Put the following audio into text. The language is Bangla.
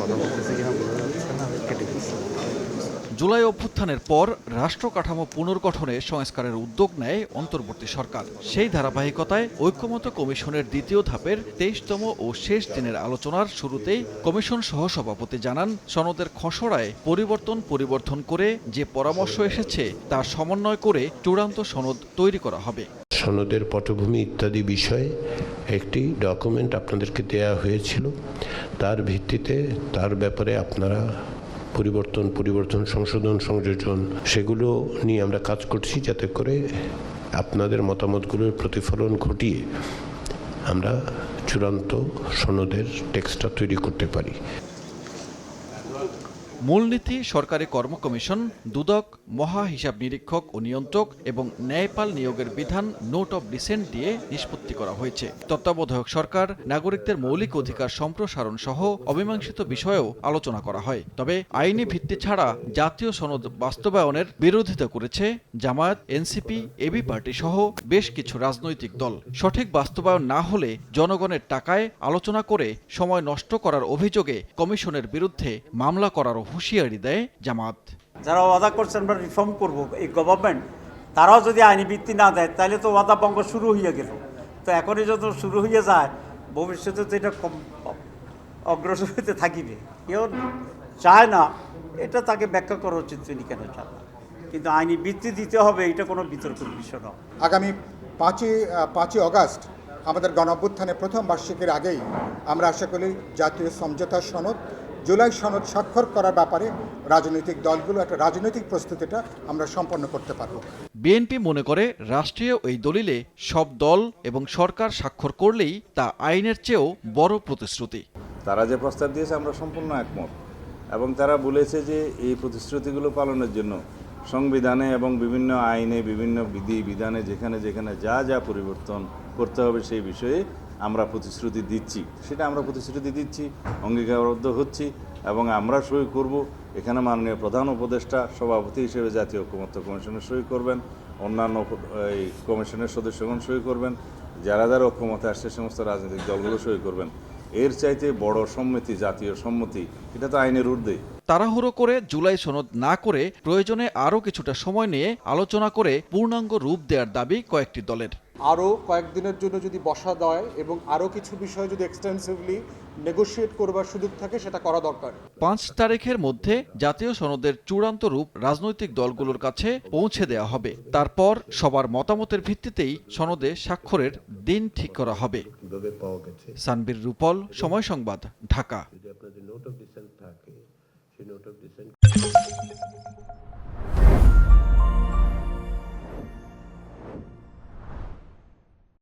কথা বলতেছে কিনা বোঝা যাচ্ছে না, আমি কেটে দিচ্ছি। জুলাই অভ্যুত্থানের পর রাষ্ট্র কাঠামো পুনর্গঠনে সংস্কারের উদ্যোগ নেয় অন্তর্বর্তী সরকার। সেই ধারাবাহিকতায় ঐক্যমত্য কমিশনের দ্বিতীয় ধাপের 23তম ও শেষ দিনের আলোচনার শুরুতেই কমিশন সহসভাপতি জানান, সনদের খসড়ায় পরিবর্তন করে যে পরামর্শ এসেছে তা সমন্বয় করে চূড়ান্ত সনদ তৈরি করা হবে। সনদের পটভূমি ইত্যাদি বিষয়ে একটি ডকুমেন্ট আপনাদেরকে দেয়া হয়েছিল। তার ভিত্তিতে তার ব্যাপারে আপনারা পরিবর্তন সংযোজন সেগুলো নিয়ে আমরা কাজ করছি, যাতে করে আপনাদের মতামতগুলোর প্রতিফলন ঘটিয়ে আমরা চূড়ান্ত সনদের টেক্সটটা তৈরি করতে পারি। মূলনীতি সরকারি কর্ম কমিশন, দুদক, মহা হিসাব নিরীক্ষক ও নিয়ন্ত্রক এবং ন্যায়পাল নিয়োগের বিধান নোট অব ডিসেন্ট দিয়ে নিষ্পত্তি করা হয়েছে। তত্ত্বাবধায়ক সরকার, নাগরিকদের মৌলিক অধিকার সম্প্রসারণ সহ অমীমাংসিত বিষয়েও আলোচনা করা হয়। তবে আইনি ভিত্তি ছাড়া জাতীয় সনদ বাস্তবায়নের বিরোধিতা করেছে জামায়াত, এনসিপি, এবি পার্টি সহ বেশ কিছু রাজনৈতিক দল। সঠিক বাস্তবায়ন না হলে জনগণের টাকায় আলোচনা করে সময় নষ্ট করার অভিযোগে কমিশনের বিরুদ্ধে মামলা করার হুঁশিয়ারি দেয় জামাত। যারা ওয়াদা করছেন আমরা রিফর্ম করব, এই গভর্নমেন্ট তারাও যদি আইনি ভিত্তি না দেয় তাহলে তো ওয়াদা ভঙ্গ শুরু হয়ে গেল। তো এখনই যত শুরু হয়ে যায়, ভবিষ্যতে তো এটা অগ্রসর হতে থাকিবে। কেউ চায় না, এটা তাকে ব্যাখ্যা করা উচিত তিনি কেন চান না, কিন্তু আইনি ভিত্তি দিতে হবে, এটা কোনো বিতর্কের বিষয় নয়। আগামী 5ই অগাস্ট আমাদের গণঅভ্যুত্থানের প্রথম বার্ষিকীর আগেই আমরা আশা করি জাতীয় সমঝোতা সনদ, জুলাই সনদ স্বাক্ষর করার ব্যাপারে রাজনৈতিক দলগুলো একটা রাজনৈতিক প্রস্তুতিটা আমরা সম্পন্ন করতে পারব। বিএনপি মনে করে রাষ্ট্রীয় এই দলিলে সব দল এবং সরকার স্বাক্ষর করলেই তা আইনের চেয়েও বড় প্রতিশ্রুতি। তারা যে প্রস্তাব দিয়েছে আমরা সম্পূর্ণ একমত, এবং তারা বলেছে যে এই প্রতিশ্রুতিগুলো পালনের জন্য সংবিধানে এবং বিভিন্ন আইনে, বিভিন্ন বিধানে যেখানে যেখানে যা যা পরিবর্তন করতে হবে সেই বিষয়ে আমরা প্রতিশ্রুতি দিচ্ছি। সেটা আমরা প্রতিশ্রুতি দিচ্ছি, অঙ্গীকারবদ্ধ হচ্ছি এবং আমরা সই করব। এখানে মাননীয় প্রধান উপদেষ্টা সভাপতি হিসেবে জাতীয় ঐক্যমত্য কমিশনের সই করবেন, অন্যান্য এই কমিশনের সদস্যগণ সই করবেন, যারা যারা ঐক্যমতে আসছে সমস্ত রাজনৈতিক দলগুলো সই করবেন। এর চাইতে বড় সম্মতি, জাতীয় সম্মতি, এটা তো আইনের ঊর্ধ্বে। তাড়াহুড়ো করে জুলাই সনদ না করে প্রয়োজনে আরও কিছুটা সময় নিয়ে আলোচনা করে পূর্ণাঙ্গ রূপ দেওয়ার দাবি কয়েকটি দলের। আরও কয়েকদিনের জন্য যদি বসা দেয় এবং আরও কিছু বিষয় যদি এক্সটেন্সিভলি নেগোশিয়েট করবার সুযোগ থাকে, সেটা করা দরকার। 5 তারিখের মধ্যে জাতীয় সনদের চূড়ান্ত রূপ রাজনৈতিক দলগুলোর কাছে পৌঁছে দেওয়া হবে। তারপর সবার মতামতের ভিত্তিতেই সনদে স্বাক্ষরের দিন ঠিক করা হবে। সানবীর রূপল, সময় সংবাদ, ঢাকা।